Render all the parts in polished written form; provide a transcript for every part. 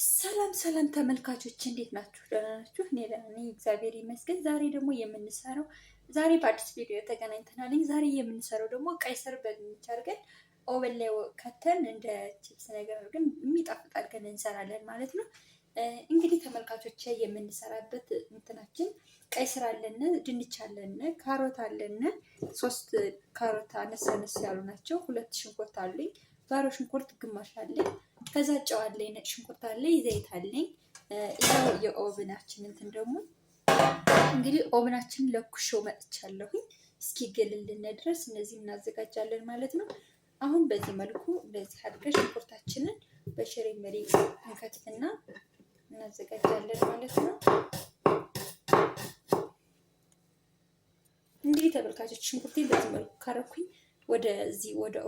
ሰላም ተመልካቾች እንዴት ናችሁ? ደህና ናችሁ? እኔ ደህና ነኝ፣ እግዚአብሔር ይመስገን። ዛሬ በአዲስ ቪዲዮ ተገናኝተናል። ዛሬ የምንሰራው ደግሞ ቀይ ስር በድንች አድርገን ኦቨን ላይ ከተን እንደ ቺፕስ ነገር አድርገን የሚጣፍጥ አድርገን እንሰራለን ማለት ነው። እንግዲህ ተመልካቾች የምንሰራበት እንትናችን ቀይ ስር አለን፣ ድንች አለን፣ ካሮት አለን። 3 ካሮት አነስ ያሉ ናቸው። 2 ሽንኩርት አሉኝ፣ ባሮ ሽንኩርት ግማሽ አለኝ። ከዛ ጨው አለኝ፣ ነጭ ሽንኩርት አለኝ፣ ዘይት አለኝ። ይሄው የኦቨናችን እንትን ደግሞ እንግዲህ ኦቨናችን ለኩሼው መጥቻለሁኝ። እስኪ ገለልን ድረስ እነዚህ እናዘጋጃለን ማለት ነው። አሁን በዚህ መልኩ እንደዚህ አድርገን ሽንኩርታችንን በሽሬ መሪ እንከትፍና እናዘጋጃለን ማለት ነው። እንግዲህ ተመልካቾች ሽንኩርቴን በዚህ መልኩ ካረኩኝ ወደ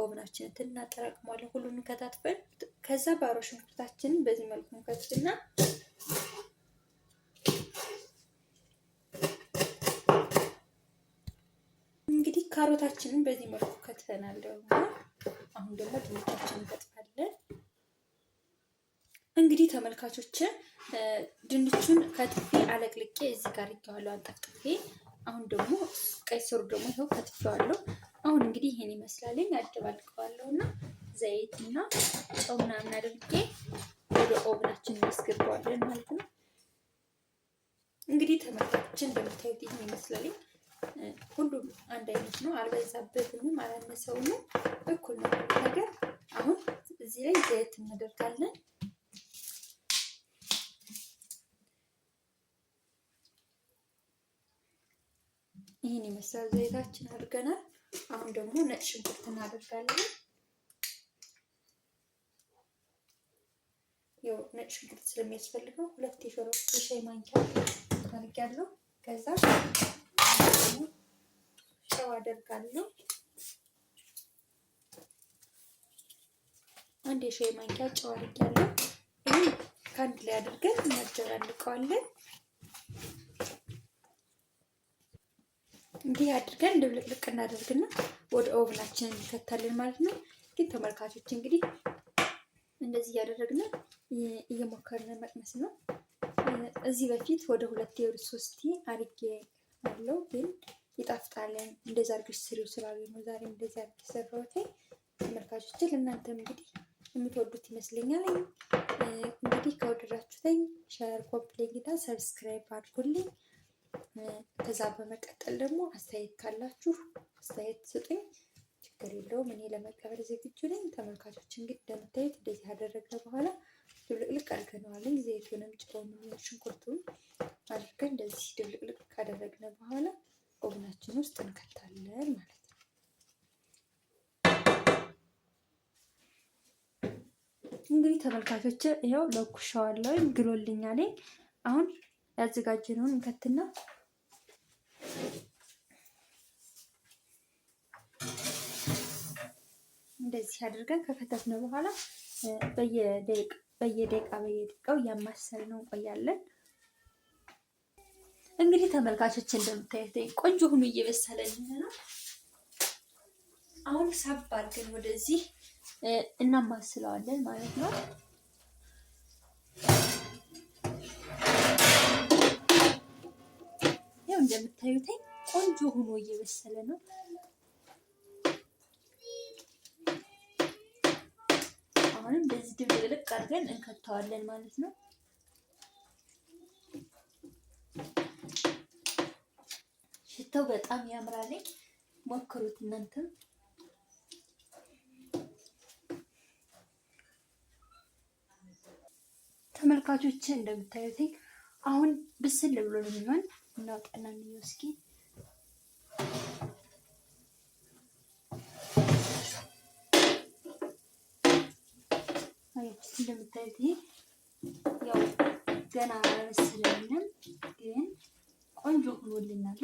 ኦቨናችን እንትን እናጠራቅመዋለን። ሁሉንም ከታትፈን ከዛ ባሮ ሽንኩርታችንን በዚህ መልኩ እንከትፍና እንግዲህ ካሮታችንን በዚህ መልኩ ከትፈናል። አሁን ደግሞ ድንቻችንን እንከትፋለን። እንግዲህ ተመልካቾች ድንቹን ከትፌ አለቅልቄ እዚህ ጋር ይገዋለሁ አንጠፍጥፌ። አሁን ደግሞ ቀይ ስሩ ደግሞ ይኸው ከትፌዋለሁ። አሁን እንግዲህ ይሄን ይመስላልኝ አደባልቀዋለሁ እና ዘይት እና ጨው ምናምን አድርጌ ወደ ኦቨናችን እናስገባዋለን ማለት ነው። እንግዲህ ተመልካቾችን እንደምታዩት ይሄን ይመስላልኝ። ሁሉም አንድ አይነት ነው፣ አልበዛበትም፣ አላነሰውም፣ እኩል ነው ነገር። አሁን እዚህ ላይ ዘይት እናደርጋለን። ይሄን ይመስላል ዘይታችን አድርገናል። አሁን ደግሞ ነጭ ሽንኩርት እናደርጋለን። ያው ነጭ ሽንኩርት ስለሚያስፈልገው 2 የሻይ ማንኪያ አድርጋለሁ። ከዛ ጨው አደርጋለሁ። 1 የሻይ ማንኪያ ጨው አድርጋለሁ። ይሄን ከአንድ ላይ አድርገን እናደባልቀዋለን። እንዲህ አድርገን ድብልቅልቅ እናደርግና ወደ ኦቨናችን እንከታለን ማለት ነው። ግን ተመልካቾች እንግዲህ እንደዚህ እያደረግን እየሞከርን መቅመስ ነው። እዚህ በፊት ወደ 2 ወር 3 አድርጌ አለው፣ ግን ይጣፍጣለን። እንደዛ አድርገሽ ስሪው ስላሉኝ ነው ዛሬ እንደዚህ አድርጌ ሰራሁት። ተመልካቾች ለእናንተም እንግዲህ የምትወዱት ይመስለኛል። እንግዲህ ከወደዳችሁኝ ሼር፣ ኮምፕሌንት፣ ሰብስክራይብ አድርጉልኝ። ከዛ በመቀጠል ደግሞ አስተያየት ካላችሁ አስተያየት ስጡኝ፣ ችግር የለውም፣ እኔ ለመቀበል ዝግጁ ነኝ። ተመልካቾች እንግዲህ እንደምታዩት እንደዚህ ያደረግን በኋላ ድብልቅልቅ አድርገነዋል። ዘይቱንም ጨውንም ሽንኩርቱን አድርገን እንደዚህ ድብልቅልቅ ካደረግን በኋላ ኦቨናችን ውስጥ እንከታለን ማለት ነው። እንግዲህ ተመልካቾች ይኸው ለኩሻዋለሁ፣ ግሎልኛል። አሁን ያዘጋጀነውን እንከትና እንደዚህ አድርገን ከከተፍነው በኋላ በየደቂቃው እያማሰልነው እንቆያለን። እንግዲህ ተመልካቾች እንደምታዩት ቆንጆ ሆኖ እየበሰለልን ነው። አሁን ሳብ አድርገን ወደዚህ እናማስለዋለን ማለት ነው። ያው እንደምታዩት ቆንጆ ሆኖ እየበሰለ ነው። አሁንም እንደዚህ ድብልቅ አድርገን እንከተዋለን ማለት ነው። ሽታው በጣም ያምራል፣ ሞክሩት እናንተም። ተመልካቾች እንደምታዩት አሁን ብስል ብሎ ነው የሚሆን። እናውጣና እንየው እስኪ። አያችሁ እንደምታዩት ያው ገና አልበሰለንም፣ ግን ቆንጆ ሆኖልናል።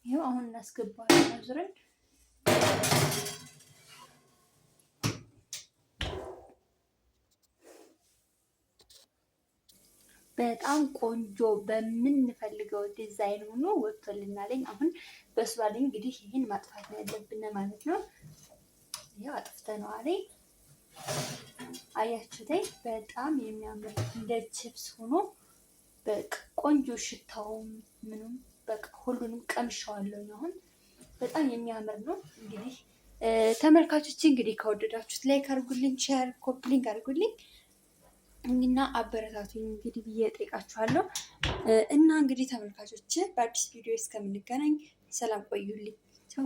ይኸው አሁን እናስገባለን አዙረን። በጣም ቆንጆ በምንፈልገው ዲዛይን ሆኖ ወጥቶልናል። አሁን በስሏል። እንግዲህ ይሄን ማጥፋት ነው ያለብን ማለት ነው። ይሄው አጥፍተነዋል። አያችሁት? በጣም የሚያምር እንደ ቺፕስ ሆኖ በቃ ቆንጆ ሽታውም ምኑም በቃ ሁሉንም ቀምሻዋለሁ። አሁን በጣም የሚያምር ነው። እንግዲህ ተመልካቾች እንግዲህ ከወደዳችሁት ላይክ አድርጉልኝ፣ ሼር፣ ኮፕሊንግ አድርጉልኝ እና አበረታቱኝ እንግዲህ ብዬ እጠይቃችኋለሁ። እና እንግዲህ ተመልካቾች በአዲስ ቪዲዮ እስከምንገናኝ ሰላም ቆዩልኝ። ቻው